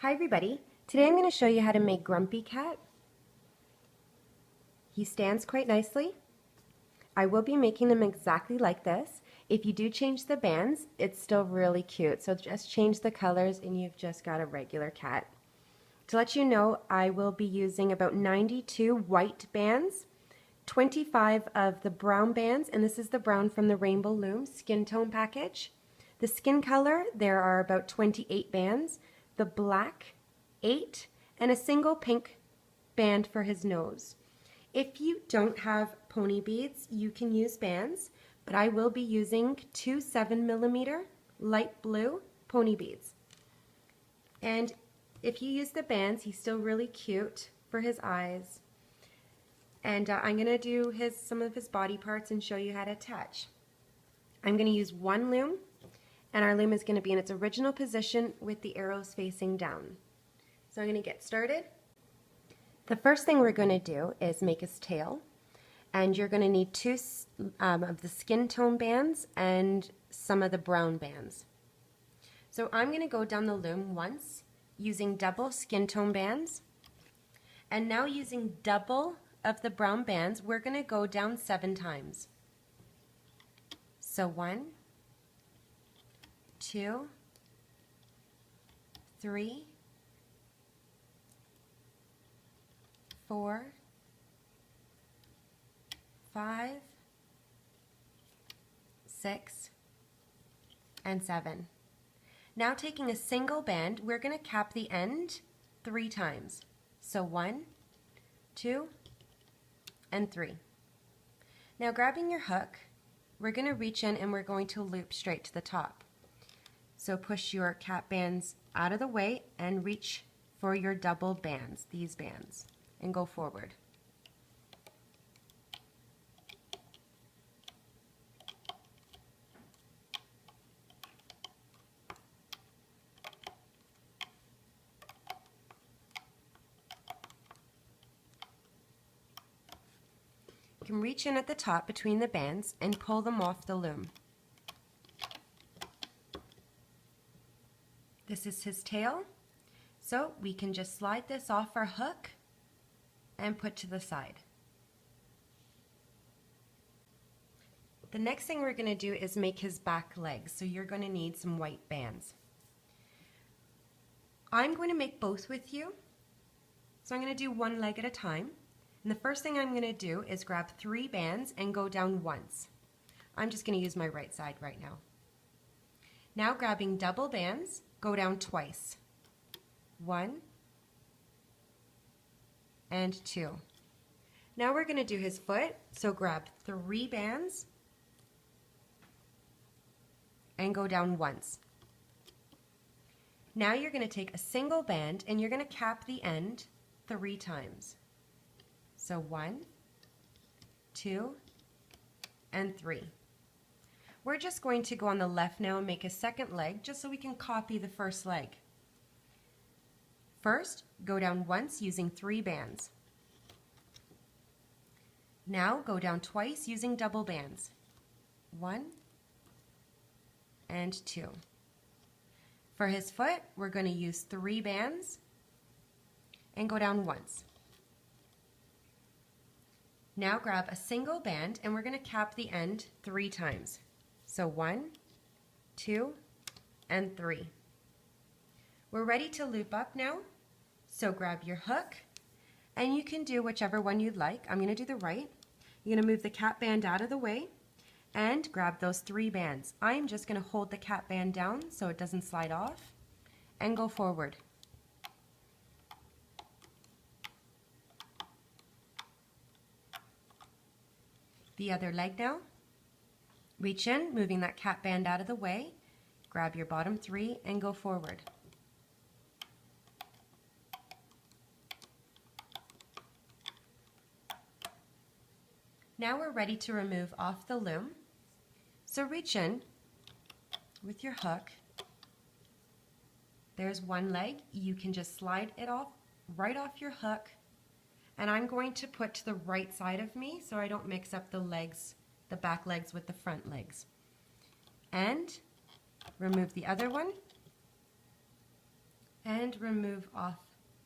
Hi everybody, today I'm going to show you how to make Grumpy Cat. He stands quite nicely. I will be making them exactly like this. If you do change the bands, it's still really cute, so just change the colors and you've just got a regular cat. To let you know, I will be using about 92 white bands, 25 of the brown bands, and this is the brown from the Rainbow Loom skin tone package. The skin color, there are about 28 bands, the black, 8, and a single pink band for his nose. If you don't have pony beads, you can use bands, but I will be using two 7mm light blue pony beads. And if you use the bands, he's still really cute for his eyes. And I'm going to do some of his body parts and show you how to attach. I'm going to use one loom, and our loom is going to be in its original position with the arrows facing down. So I'm going to get started. The first thing we're going to do is make his tail, and you're going to need two of the skin tone bands and some of the brown bands. So I'm going to go down the loom once using double skin tone bands, and now using double of the brown bands, we're going to go down 7 times. So 1, 2, 3, 4, 5, 6, and 7. Now taking a single band, we're going to cap the end 3 times. So 1, 2, and 3. Now grabbing your hook, we're going to reach in and we're going to loop straight to the top. So push your cap bands out of the way and reach for your double bands, these bands, and go forward. You can reach in at the top between the bands and pull them off the loom. This is his tail, so we can just slide this off our hook and put to the side. The next thing we're going to do is make his back legs, so you're going to need some white bands. I'm going to make both with you, so I'm going to do one leg at a time. And the first thing I'm going to do is grab 3 bands and go down once. I'm just going to use my right side right now. Now grabbing double bands, go down twice. 1 and 2. Now we're going to do his foot, so grab 3 bands and go down once. Now you're going to take a single band and you're going to cap the end 3 times. So 1, 2, and 3. We're just going to go on the left now and make a second leg just so we can copy the first leg. First, go down once using 3 bands. Now go down twice using double bands. 1 and 2. For his foot, we're going to use 3 bands and go down once. Now grab a single band and we're going to cap the end 3 times. So 1, 2, and 3. We're ready to loop up now, so grab your hook and you can do whichever one you'd like. I'm going to do the right. You're going to move the cap band out of the way and grab those 3 bands. I'm just going to hold the cap band down so it doesn't slide off and go forward. The other leg now. Reach in, moving that cap band out of the way, grab your bottom 3 and go forward. Now we're ready to remove off the loom. So reach in with your hook. There's one leg. You can just slide it off, right off your hook. And I'm going to put to the right side of me so I don't mix up the legs, the back legs with the front legs. And remove the other one and remove off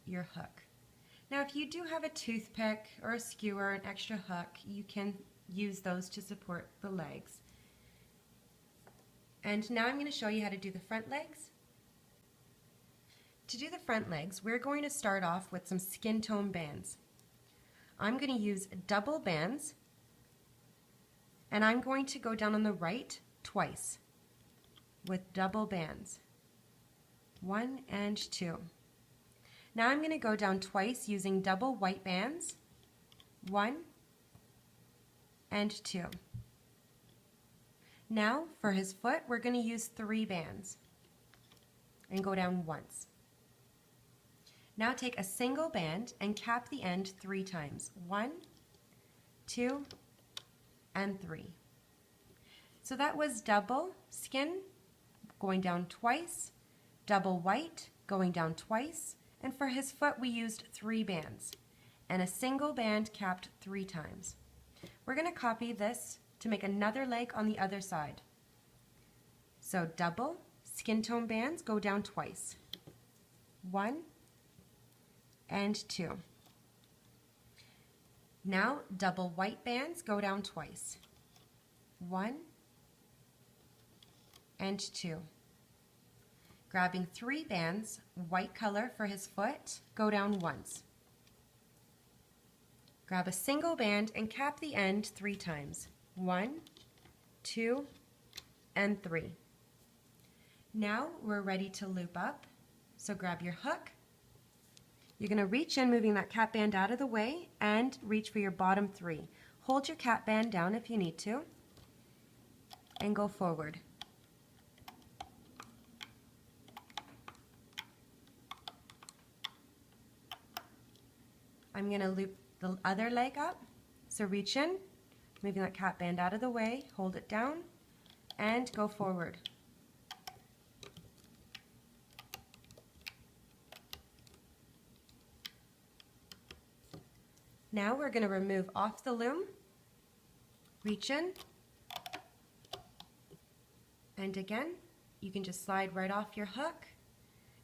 your hook. Now if you do have a toothpick or a skewer, an extra hook, you can use those to support the legs. And now I'm going to show you how to do the front legs. To do the front legs, we're going to start off with some skin tone bands. I'm going to use double bands, and I'm going to go down on the right twice with double bands. 1 and 2. Now I'm going to go down twice using double white bands. 1 and 2. Now for his foot, we're going to use 3 bands and go down once. Now take a single band and cap the end 3 times. 1, 2, and 3. So that was double skin going down twice, double white going down twice, and for his foot we used 3 bands and a single band capped 3 times. We're going to copy this to make another leg on the other side. So double skin tone bands go down twice. 1 and 2. Now double white bands go down twice. 1 and 2. Grabbing 3 bands, white color for his foot, go down once. Grab a single band and cap the end 3 times. 1, 2, and 3. Now we're ready to loop up. So grab your hook. You're going to reach in, moving that cap band out of the way, and reach for your bottom 3. Hold your cap band down if you need to, and go forward. I'm going to loop the other leg up. So reach in, moving that cap band out of the way, hold it down, and go forward. Now we're going to remove off the loom, reach in, and again, you can just slide right off your hook.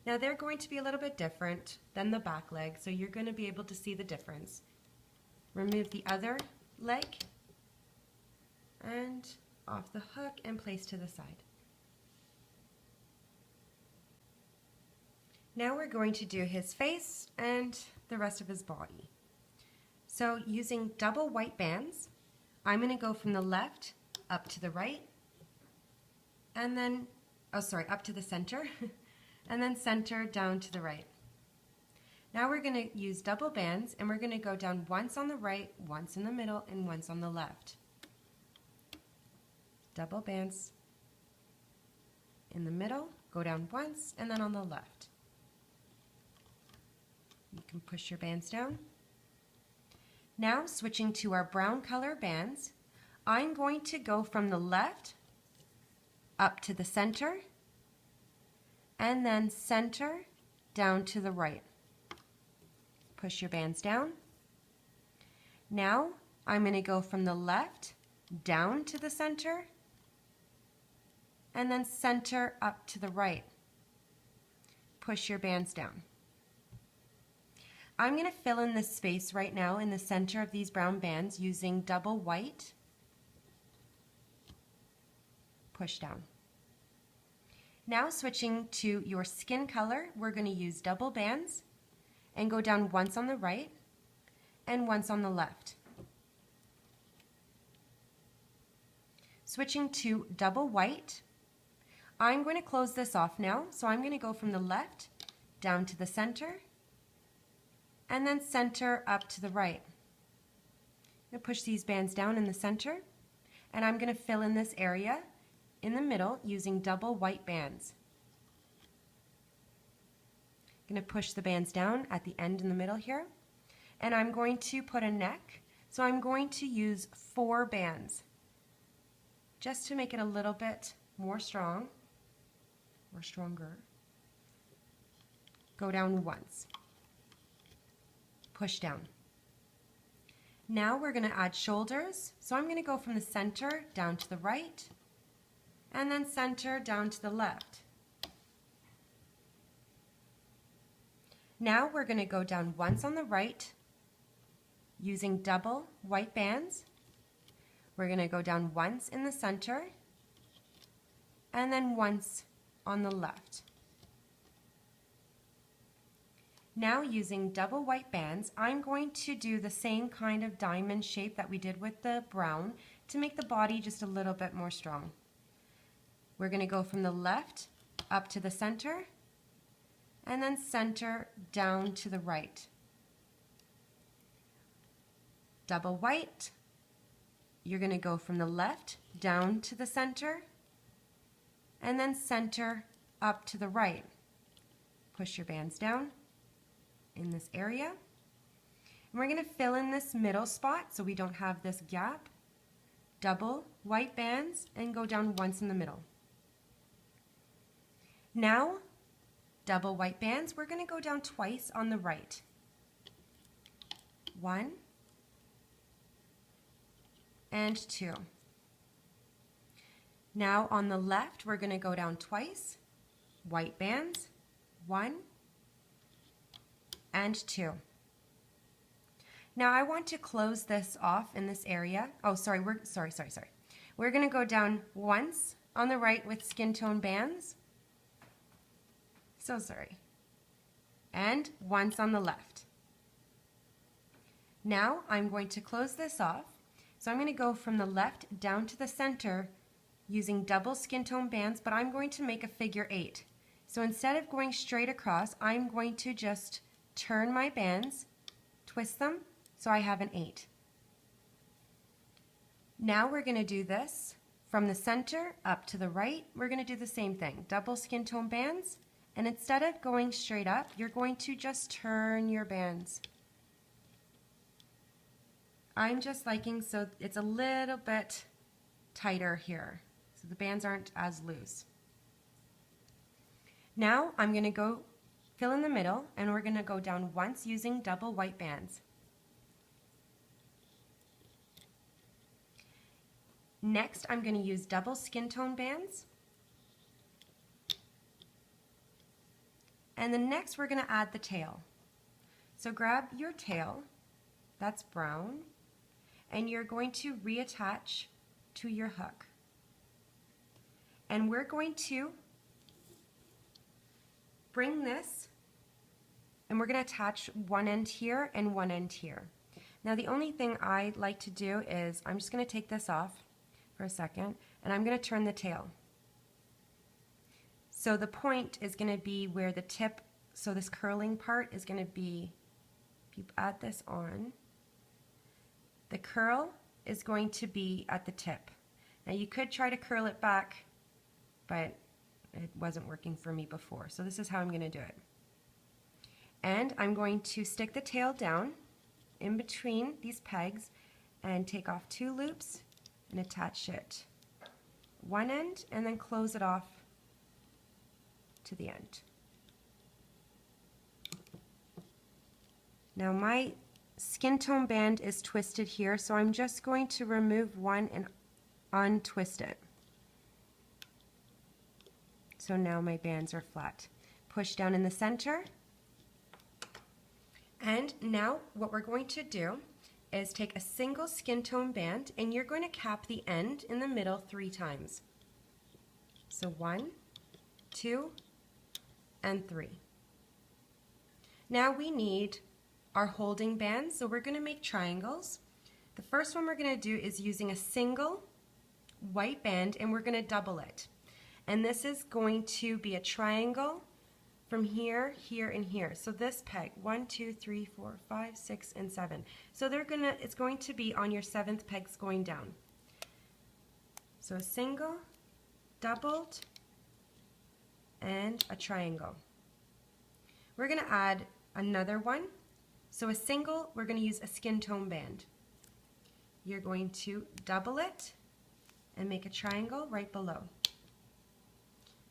Now they're going to be a little bit different than the back leg, so you're going to be able to see the difference. Remove the other leg and off the hook and place to the side. Now we're going to do his face and the rest of his body. So using double white bands, I'm going to go from the left up to the right, and then, up to the center, and then center down to the right. Now we're going to use double bands, and we're going to go down once on the right, once in the middle, and once on the left. Double bands in the middle, go down once, and then on the left. You can push your bands down. Now switching to our brown color bands, I'm going to go from the left up to the center, and then center down to the right. Push your bands down. Now I'm going to go from the left down to the center, and then center up to the right. Push your bands down. I'm going to fill in this space right now in the center of these brown bands using double white. Push down. Now switching to your skin color, we're going to use double bands and go down once on the right and once on the left. Switching to double white, I'm going to close this off now, so I'm going to go from the left down to the center and then center up to the right. I'm going to push these bands down in the center, and I'm going to fill in this area in the middle using double white bands. I'm going to push the bands down at the end in the middle here, and I'm going to put a neck, so I'm going to use 4 bands just to make it a little bit more strong or stronger. Go down once. Push down. Now we're going to add shoulders, so I'm going to go from the center down to the right and then center down to the left. Now we're going to go down once on the right using double white bands. We're going to go down once in the center and then once on the left. Now using double white bands, I'm going to do the same kind of diamond shape that we did with the brown to make the body just a little bit more strong. We're going to go from the left up to the center and then center down to the right. Double white, you're going to go from the left down to the center and then center up to the right. Push your bands down in this area. And we're going to fill in this middle spot so we don't have this gap. Double white bands and go down once in the middle. Now, double white bands, we're going to go down twice on the right. 1 and 2. Now on the left, we're going to go down twice, white bands, 1 and 2. Now I want to close this off in this area. Oh, sorry, sorry. We're going to go down once on the right with skin tone bands. So sorry. And once on the left. Now I'm going to close this off. So I'm going to go from the left down to the center using double skin tone bands, but I'm going to make a figure 8. So instead of going straight across, I'm going to just turn my bands, twist them, so I have an 8. Now we're going to do this from the center up to the right. We're going to do the same thing, double skin tone bands, and instead of going straight up, you're going to just turn your bands. I'm just liking so it's a little bit tighter here, so the bands aren't as loose. Now I'm going to go fill in the middle, and we're going to go down once using double white bands. Next, I'm going to use double skin tone bands. And then next, we're going to add the tail. So grab your tail, that's brown, and you're going to reattach to your hook. And we're going to bring this, and we're going to attach one end here and one end here. Now the only thing I like to do is I'm just going to take this off for a second, and I'm going to turn the tail. So the point is going to be where the tip, so this curling part is going to be, if you add this on, the curl is going to be at the tip. Now you could try to curl it back, but it wasn't working for me before. So this is how I'm going to do it. And I'm going to stick the tail down in between these pegs and take off 2 loops and attach it one end and then close it off to the end. Now my skin tone band is twisted here, so I'm just going to remove one and untwist it. So now my bands are flat. Push down in the center. And now what we're going to do is take a single skin tone band, and you're going to cap the end in the middle 3 times. So 1, 2, and 3. Now we need our holding bands, so we're going to make triangles. The first one we're going to do is using a single white band, and we're going to double it. And this is going to be a triangle from here, here, and here. So this peg, 1, 2, 3, 4, 5, 6, and 7. So it's going to be on your 7th pegs going down. So a single, doubled, and a triangle. We're going to add another one. So a single, we're going to use a skin tone band. You're going to double it and make a triangle right below.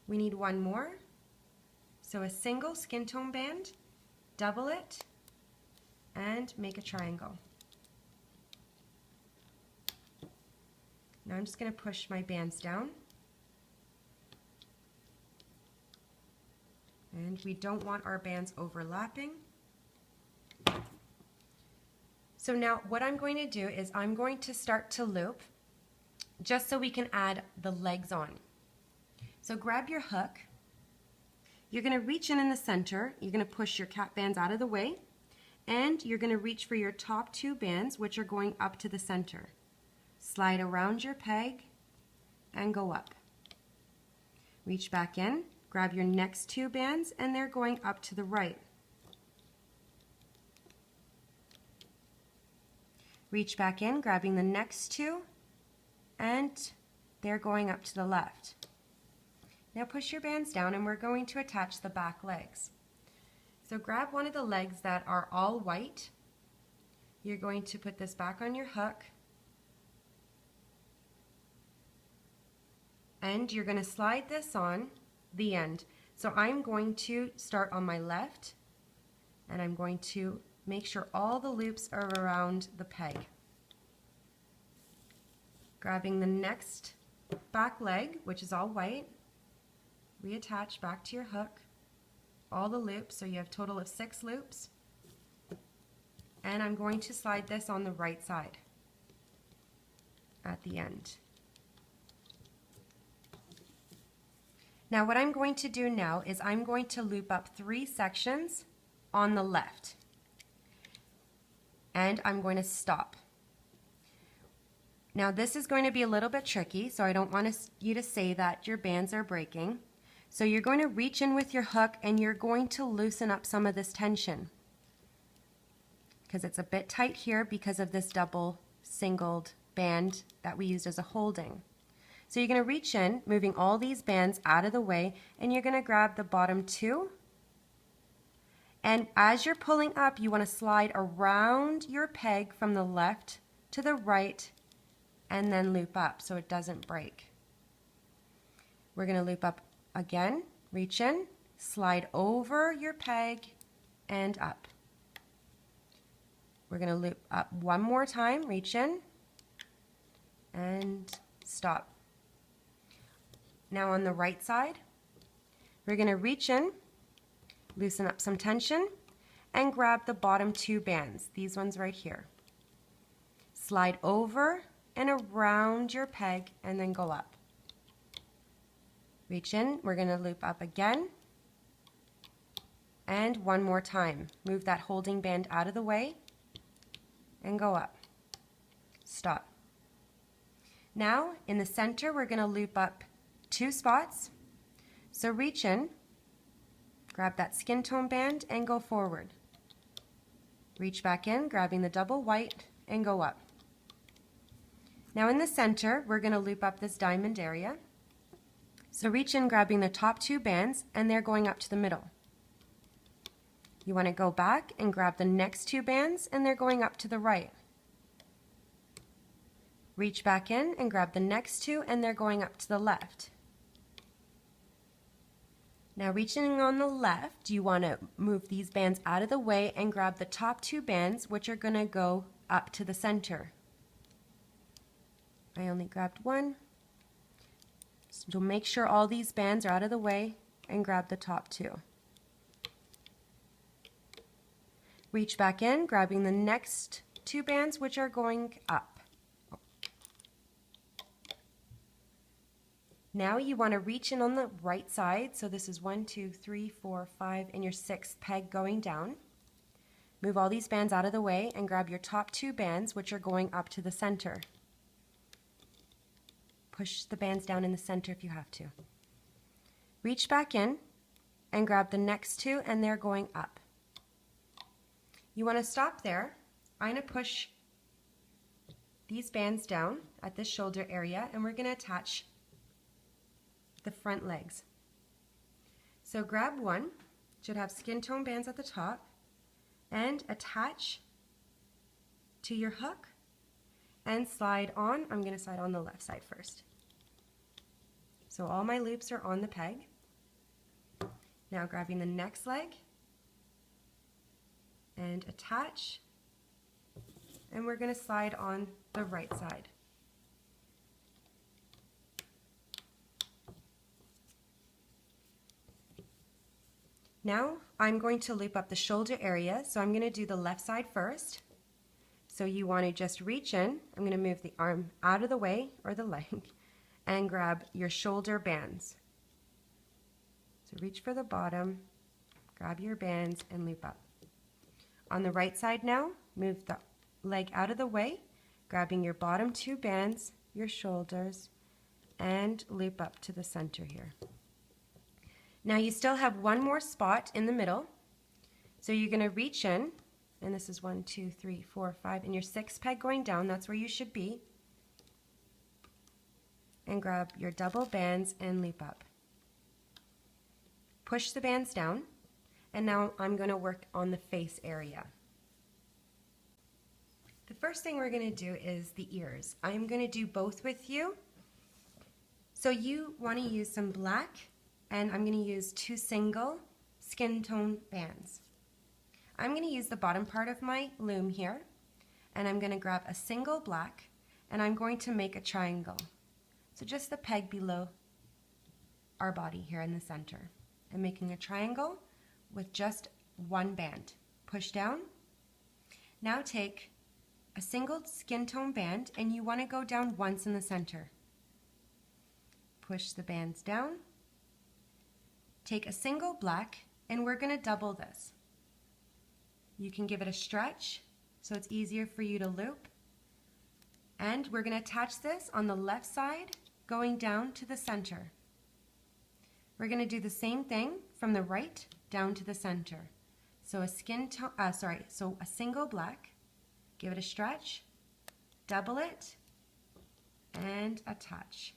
We need one more. So a single skin tone band, double it, and make a triangle. Now I'm just going to push my bands down. And we don't want our bands overlapping. So now what I'm going to do is I'm going to start to loop just so we can add the legs on. So grab your hook. You're going to reach in the center. You're going to push your cat bands out of the way. And you're going to reach for your top 2 bands, which are going up to the center. Slide around your peg and go up. Reach back in, grab your next 2 bands, and they're going up to the right. Reach back in, grabbing the next 2, and they're going up to the left. Now push your bands down and we're going to attach the back legs. So grab one of the legs that are all white. You're going to put this back on your hook. And you're going to slide this on the end. So I'm going to start on my left and I'm going to make sure all the loops are around the peg. Grabbing the next back leg, which is all white, reattach back to your hook, all the loops, so you have a total of 6 loops. And I'm going to slide this on the right side at the end. Now what I'm going to do now is I'm going to loop up 3 sections on the left. And I'm going to stop. Now this is going to be a little bit tricky, so I don't want you to say that your bands are breaking. So you're going to reach in with your hook and you're going to loosen up some of this tension, because it's a bit tight here because of this double singled band that we used as a holding. So you're going to reach in, moving all these bands out of the way, and you're going to grab the bottom 2. And as you're pulling up, you want to slide around your peg from the left to the right and then loop up so it doesn't break. We're going to loop up again, reach in, slide over your peg and up. We're going to loop up one more time, reach in and stop. Now on the right side, we're going to reach in, loosen up some tension, and grab the bottom 2 bands, these ones right here. Slide over and around your peg and then go up. Reach in, we're going to loop up again, and one more time. Move that holding band out of the way and go up. Stop. Now in the center we're going to loop up 2 spots. So reach in, grab that skin tone band and go forward. Reach back in, grabbing the double white and go up. Now in the center we're going to loop up this diamond area. So reach in, grabbing the top 2 bands, and they're going up to the middle. You want to go back and grab the next 2 bands, and they're going up to the right. Reach back in and grab the next 2, and they're going up to the left. Now reaching on the left, you want to move these bands out of the way and grab the top 2 bands, which are going to go up to the center. I only grabbed one. So make sure all these bands are out of the way and grab the top 2. Reach back in, grabbing the next 2 bands, which are going up. Now you want to reach in on the right side. So this is 1, 2, 3, 4, 5, and your 6th peg going down. Move all these bands out of the way and grab your top 2 bands, which are going up to the center. Push the bands down in the center if you have to. Reach back in and grab the next 2, and they're going up. You want to stop there. I'm going to push these bands down at the shoulder area, and we're going to attach the front legs. So grab one, should have skin tone bands at the top, and attach to your hook and slide on. I'm going to slide on the left side first. So all my loops are on the peg. Now grabbing the next leg and attach, and we're going to slide on the right side. Now I'm going to loop up the shoulder area, so I'm going to do the left side first. So you want to just reach in. I'm going to move the arm out of the way, or the leg, and grab your shoulder bands. So reach for the bottom, grab your bands, and loop up. On the right side now, move the leg out of the way, grabbing your bottom two bands, your shoulders, and loop up to the center here. Now you still have one more spot in the middle, so you're going to reach in, and this is 1, 2, 3, 4, 5, and your 6th peg going down, that's where you should be, and grab your double bands and loop up. Push the bands down, and now I'm going to work on the face area. The first thing we're going to do is the ears. I'm going to do both with you. So you want to use some black, and I'm going to use 2 single skin tone bands. I'm going to use the bottom part of my loom here, and I'm going to grab a single black, and I'm going to make a triangle. So just the peg below our body here in the center. I'm making a triangle with just one band. Push down. Now take a single skin tone band, and you want to go down once in the center. Push the bands down. Take a single black, and we're going to double this. You can give it a stretch so it's easier for you to loop. And we're going to attach this on the left side going down to the center. We're going to do the same thing from the right down to the center. So a single black, give it a stretch, double it, and attach.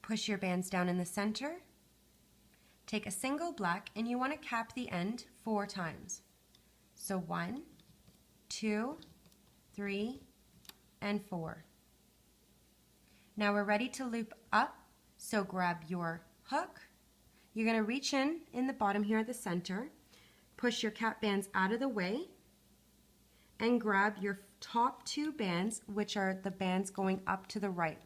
Push your bands down in the center. Take a single black, and you want to cap the end 4 times. So 1, 2, 3, and 4. Now we're ready to loop up, so grab your hook. You're going to reach in the bottom here at the center, push your cap bands out of the way, and grab your top 2 bands, which are the bands going up to the right.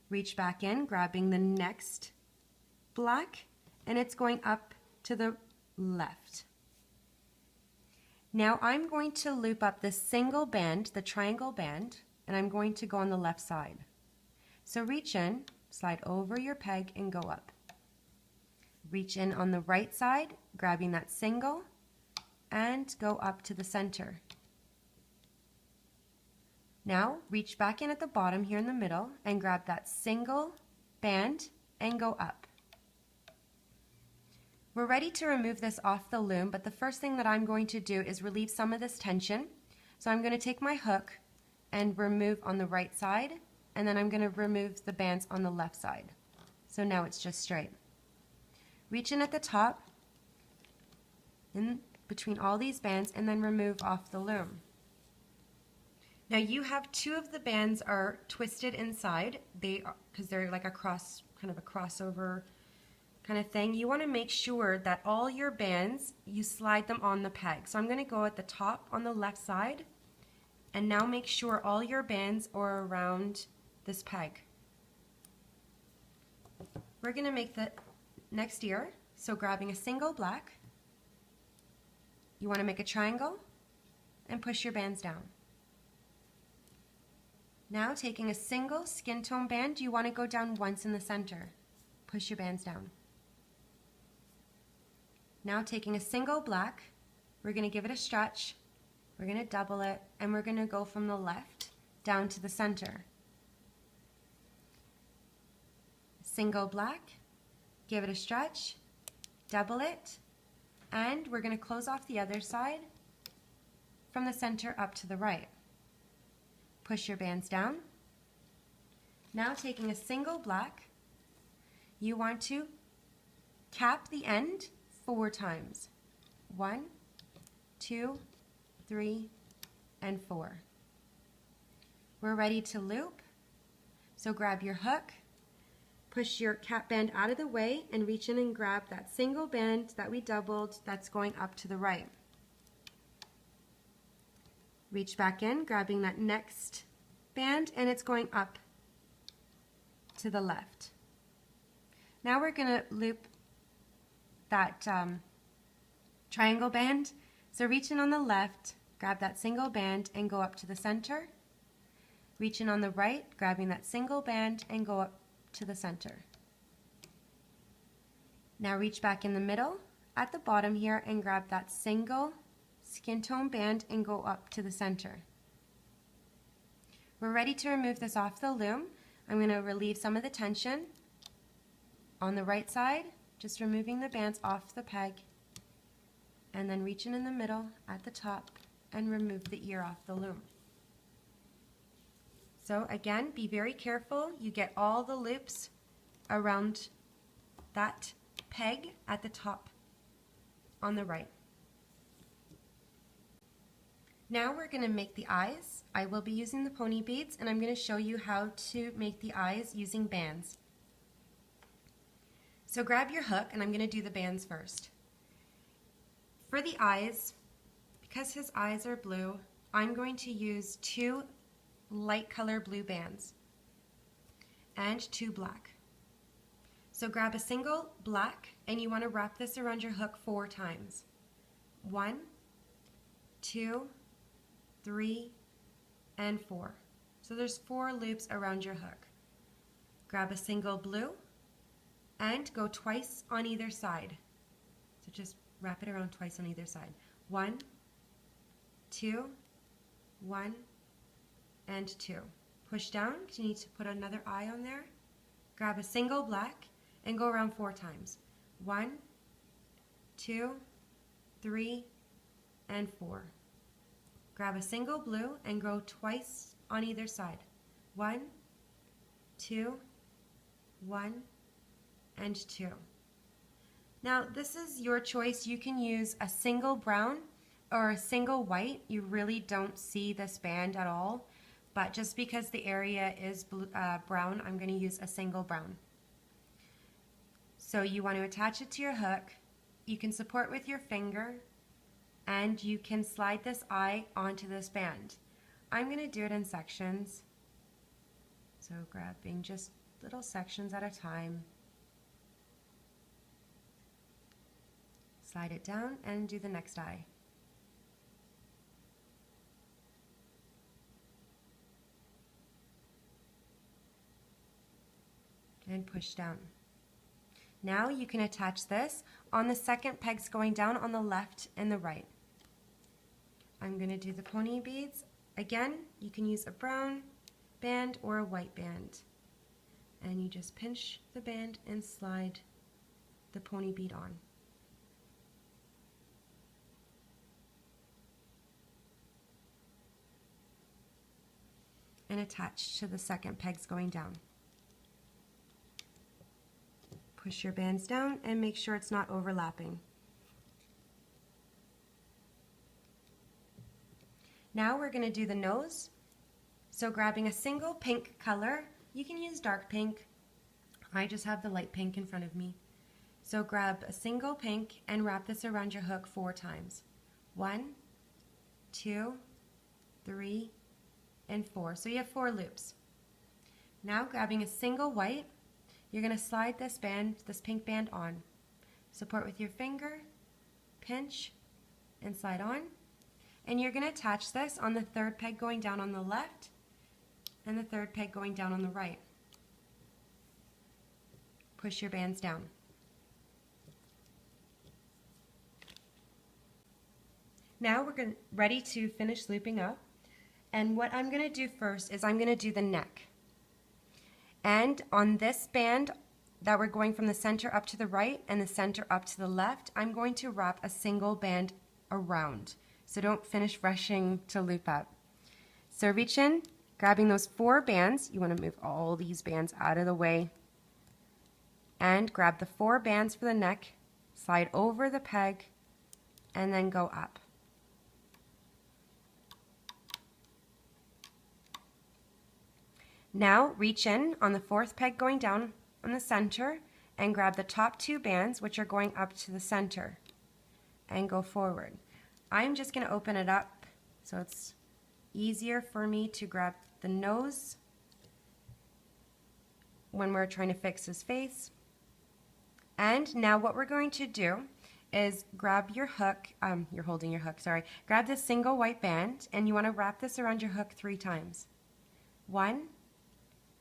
Reach back in, grabbing the next black, and it's going up to the left. Now I'm going to loop up this single band, the triangle band, and I'm going to go on the left side. So reach in, slide over your peg, and go up. Reach in on the right side, grabbing that single, and go up to the center. Now reach back in at the bottom here in the middle and grab that single band and go up. We're ready to remove this off the loom, but the first thing that I'm going to do is relieve some of this tension. So I'm going to take my hook and remove on the right side, and then I'm going to remove the bands on the left side. So now it's just straight. Reach in at the top, in between all these bands, and then remove off the loom. Now you have 2 of the bands are twisted inside, because they're like a kind of a crossover kind of thing. You want to make sure that all your bands, you slide them on the peg. So I'm going to go at the top on the left side, and now make sure all your bands are around this peg. We're going to make the next ear, so grabbing a single black, you want to make a triangle and push your bands down. Now taking a single skin tone band, you want to go down once in the center. Push your bands down. Now taking a single black, we're going to give it a stretch, we're going to double it, and we're going to go from the left down to the center. Single black, give it a stretch, double it, and we're going to close off the other side from the center up to the right. Push your bands down. Now taking a single black, you want to cap the end 4 times. 1, 2, 3, and 4. We're ready to loop. So grab your hook, push your cap band out of the way, and reach in and grab that single band that we doubled that's going up to the right. Reach back in, grabbing that next band, and it's going up to the left. Now we're going to loop that triangle band. So reach in on the left, grab that single band and go up to the center. Reach in on the right, grabbing that single band and go up to the center. Now reach back in the middle at the bottom here and grab that single skin tone band and go up to the center. We're ready to remove this off the loom. I'm going to relieve some of the tension on the right side, just removing the bands off the peg, and then reach in the middle at the top and remove the ear off the loom. So again, be very careful you get all the loops around that peg at the top on the right. Now we're going to make the eyes. I will be using the pony beads and I'm going to show you how to make the eyes using bands. So grab your hook and I'm going to do the bands first. For the eyes, because his eyes are blue, I'm going to use 2 light color blue bands and 2 black. So grab a single black and you want to wrap this around your hook 4 times. 1, 2, 3, and 4. So there's 4 loops around your hook. Grab a single blue and go twice on either side. So just wrap it around twice on either side. 1, 2, 1, and 2. Push down because you need to put another eye on there. Grab a single black and go around 4 times. 1, 2, 3, and 4. Grab a single blue and go twice on either side. 1, 2, 1, and 2. Now this is your choice. You can use a single brown or a single white. You really don't see this band at all, but just because the area is brown, I'm going to use a single brown. So you want to attach it to your hook. You can support with your finger and you can slide this eye onto this band. I'm going to do it in sections. So grabbing just little sections at a time. Slide it down and do the next eye. And push down. Now you can attach this on the second pegs going down on the left and the right. I'm going to do the pony beads. Again, you can use a brown band or a white band. And you just pinch the band and slide the pony bead on. And attach to the second pegs going down. Push your bands down and make sure it's not overlapping. Now we're going to do the nose. So grabbing a single pink color, you can use dark pink. I just have the light pink in front of me. So grab a single pink and wrap this around your hook 4 times. 1, 2, 3, and 4. So you have 4 loops. Now grabbing a single white, you're going to slide this band, this pink band on. Support with your finger, pinch, and slide on. And you're going to attach this on the 3rd peg going down on the left and the 3rd peg going down on the right. Push your bands down. Now we're ready to finish looping up. And what I'm going to do first is I'm going to do the neck. And on this band that we're going from the center up to the right and the center up to the left, I'm going to wrap a single band around. So don't finish rushing to loop up. So reach in, grabbing those 4 bands. You want to move all these bands out of the way. And grab the 4 bands for the neck, slide over the peg, and then go up. Now reach in on the 4th peg going down on the center and grab the top 2 bands, which are going up to the center, and go forward. I'm just going to open it up so it's easier for me to grab the nose when we're trying to fix his face. And now what we're going to do is grab your hook, you're holding your hook, sorry. Grab this single white band and you want to wrap this around your hook 3 times. 1,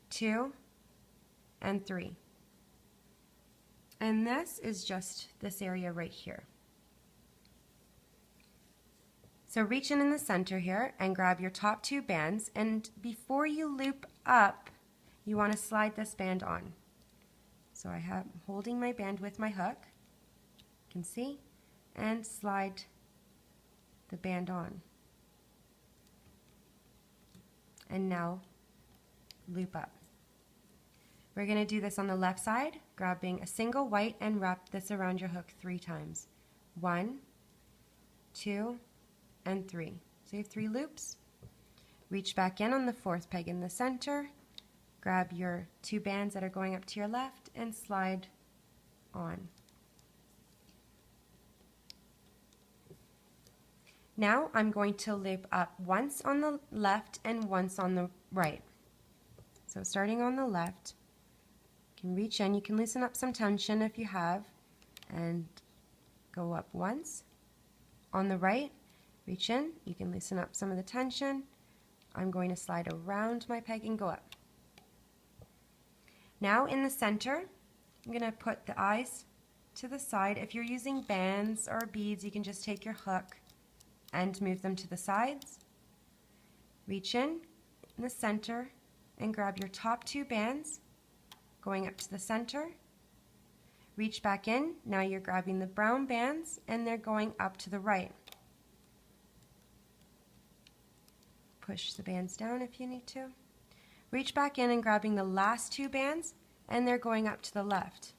2, and 3. And this is just this area right here. So reach in the center here and grab your top 2 bands, and before you loop up, you want to slide this band on. So I have holding my band with my hook, you can see, and slide the band on. And now loop up. We're going to do this on the left side, grabbing a single white and wrap this around your hook 3 times. 1, 2, and 3. So you have 3 loops. Reach back in on the 4th peg in the center, grab your 2 bands that are going up to your left and slide on. Now I'm going to loop up once on the left and once on the right. So starting on the left, you can reach in, you can loosen up some tension if you have, and go up once. On the right, reach in, you can loosen up some of the tension. I'm going to slide around my peg and go up. Now in the center, I'm going to put the eyes to the side. If you're using bands or beads, you can just take your hook and move them to the sides. Reach in the center and grab your top 2 bands, going up to the center. Reach back in, now you're grabbing the brown bands and they're going up to the right. Push the bands down if you need to. Reach back in and grabbing the last 2 bands and they're going up to the left.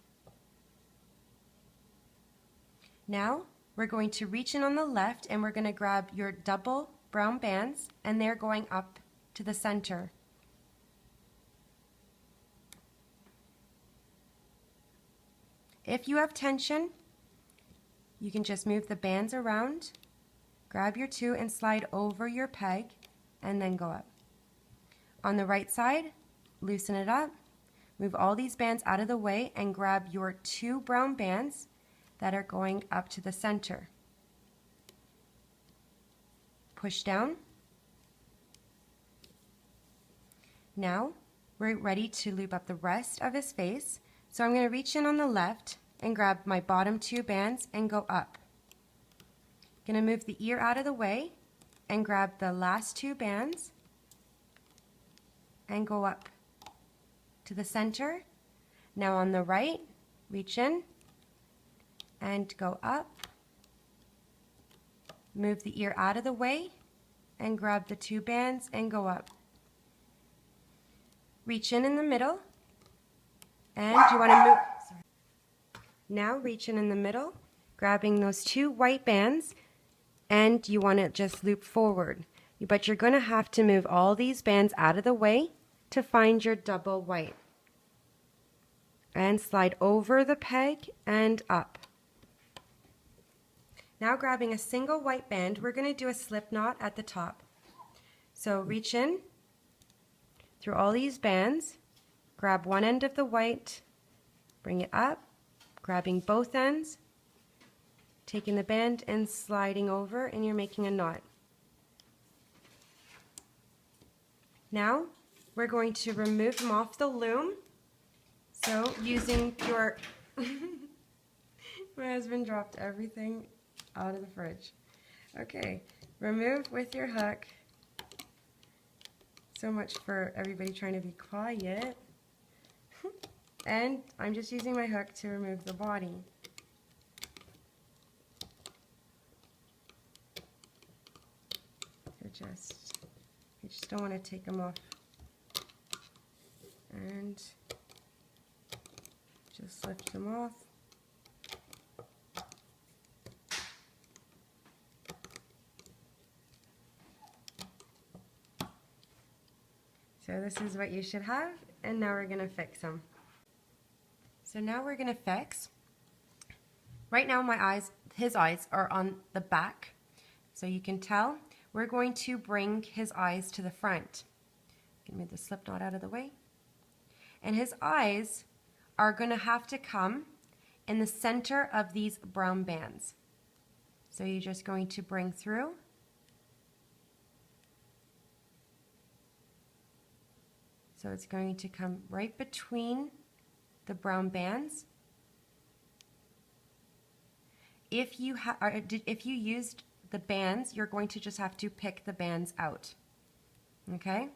Now we're going to reach in on the left and we're going to grab your double brown bands and they're going up to the center. If you have tension, you can just move the bands around, grab your 2 and slide over your peg and then go up. On the right side, loosen it up, move all these bands out of the way and grab your 2 brown bands that are going up to the center. Push down. Now we're ready to loop up the rest of his face. So I'm going to reach in on the left and grab my bottom 2 bands and go up. I'm going to move the ear out of the way and grab the last 2 bands and go up to the center. Now on the right, reach in and go up. Move the ear out of the way and grab the 2 bands and go up. Reach in the middle. And you want to move, sorry. Now reach in the middle, grabbing those 2 white bands, and you want to just loop forward. But you're going to have to move all these bands out of the way to find your double white. And slide over the peg and up. Now grabbing a single white band, we're going to do a slip knot at the top. So reach in through all these bands, grab one end of the white, bring it up, grabbing both ends, taking the band and sliding over, and you're making a knot. Now we're going to remove them off the loom. So using your, my husband dropped everything out of the fridge. Okay, remove with your hook. So much for everybody trying to be quiet. And I'm just using my hook to remove the body. So you just don't want to take them off. And just lift them off. So this is what you should have, and now we're going to fix them. So now we're going to fix. Right now his eyes are on the back, so you can tell. We're going to bring his eyes to the front. Move the slip knot out of the way. And his eyes are going to have to come in the center of these brown bands. So you're just going to bring through. So it's going to come right between the brown bands. If you used the bands, you're going to just have to pick the bands out. Okay?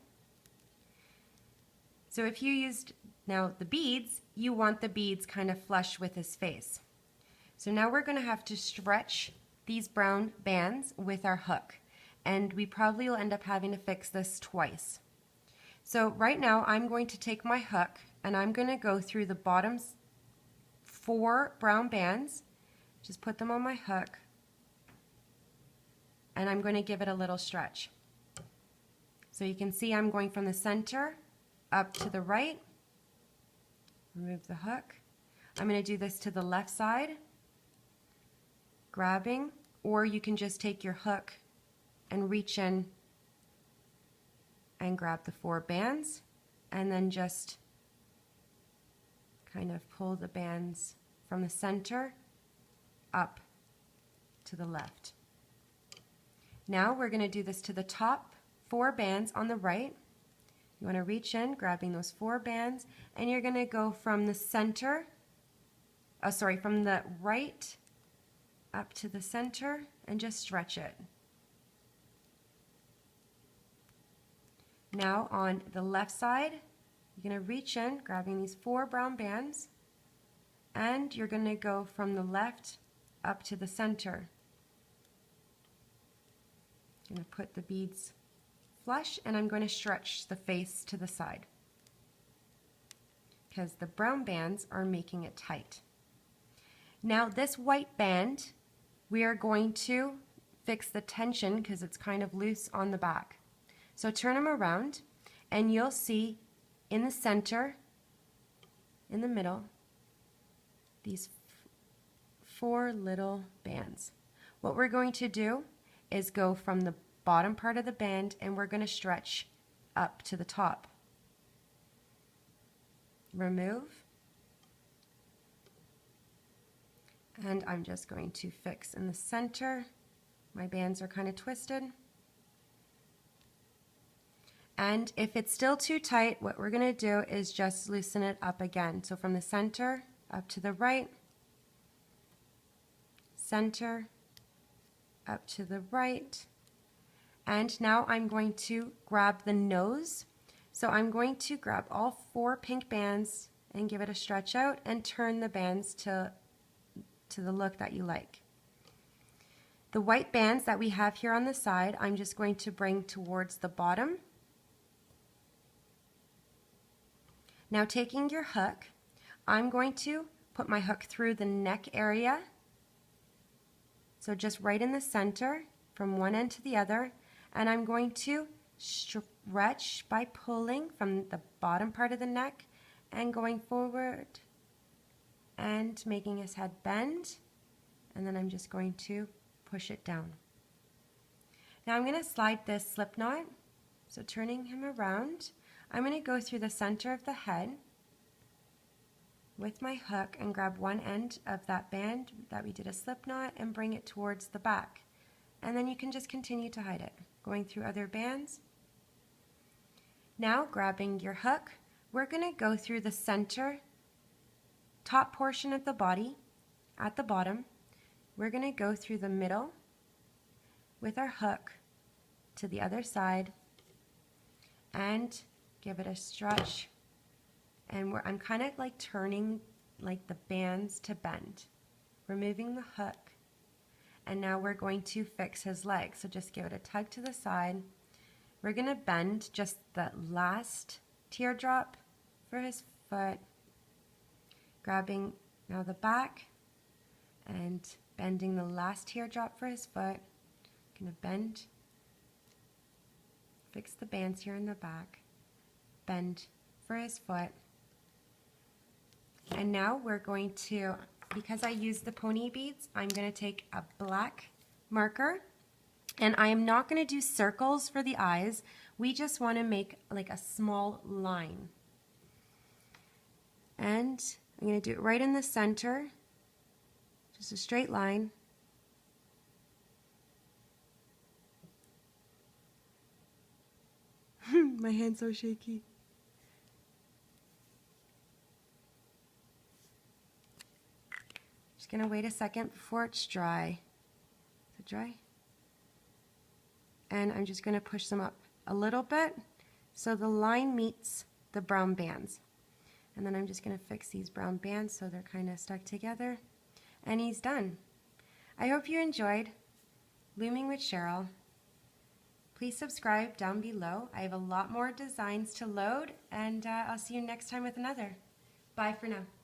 So if you used now the beads, you want the beads kind of flush with his face. So now we're going to have to stretch these brown bands with our hook, and we probably will end up having to fix this twice. So right now I'm going to take my hook and I'm going to go through the bottom 4 brown bands, just put them on my hook, and I'm going to give it a little stretch. So you can see I'm going from the center up to the right. Remove the hook. I'm going to do this to the left side, grabbing, or you can just take your hook and reach in and grab the 4 bands, and then just kind of pull the bands from the center up to the left. Now we're going to do this to the top 4 bands on the right. You want to reach in, grabbing those 4 bands, and you're going to go from the center, from the right up to the center, and just stretch it. Now on the left side, you're going to reach in, grabbing these 4 brown bands, and you're going to go from the left up to the center. I'm going to put the beads flush, and I'm going to stretch the face to the side because the brown bands are making it tight. Now this white band, we are going to fix the tension because it's kind of loose on the back. So turn them around and you'll see in the center, in the middle, these 4 little bands. What we're going to do is go from the bottom part of the band and we're going to stretch up to the top. Remove. And I'm just going to fix in the center. My bands are kind of twisted. And if it's still too tight, what we're going to do is just loosen it up again. So from the center up to the right, center, up to the right, and now I'm going to grab the nose. So I'm going to grab all 4 pink bands and give it a stretch out and turn the bands to the look that you like. The white bands that we have here on the side, I'm just going to bring towards the bottom. Now taking your hook, I'm going to put my hook through the neck area. So just right in the center from one end to the other, and I'm going to stretch by pulling from the bottom part of the neck and going forward and making his head bend, and then I'm just going to push it down. Now I'm going to slide this slip knot, so turning him around, I'm going to go through the center of the head with my hook and grab one end of that band that we did a slip knot and bring it towards the back. And then you can just continue to hide it, going through other bands. Now grabbing your hook, we're going to go through the center top portion of the body at the bottom. We're going to go through the middle with our hook to the other side and give it a stretch. And I'm kind of like turning like the bands to bend, removing the hook, and now we're going to fix his leg. So just give it a tug to the side. We're going to bend just the last teardrop for his foot, grabbing now the back and bending the last teardrop for his foot. Going to bend, fix the bands here in the back, bend for his foot. And now we're going to, because I used the pony beads, I'm going to take a black marker, and I am not going to do circles for the eyes. We just want to make like a small line. And I'm going to do it right in the center, just a straight line. My hand's so shaky. Just going to wait a second before it's dry. Is it dry? And I'm just going to push them up a little bit so the line meets the brown bands. And then I'm just going to fix these brown bands so they're kind of stuck together. And he's done. I hope you enjoyed Looming with Cheryl. Please subscribe down below. I have a lot more designs to load, and I'll see you next time with another. Bye for now.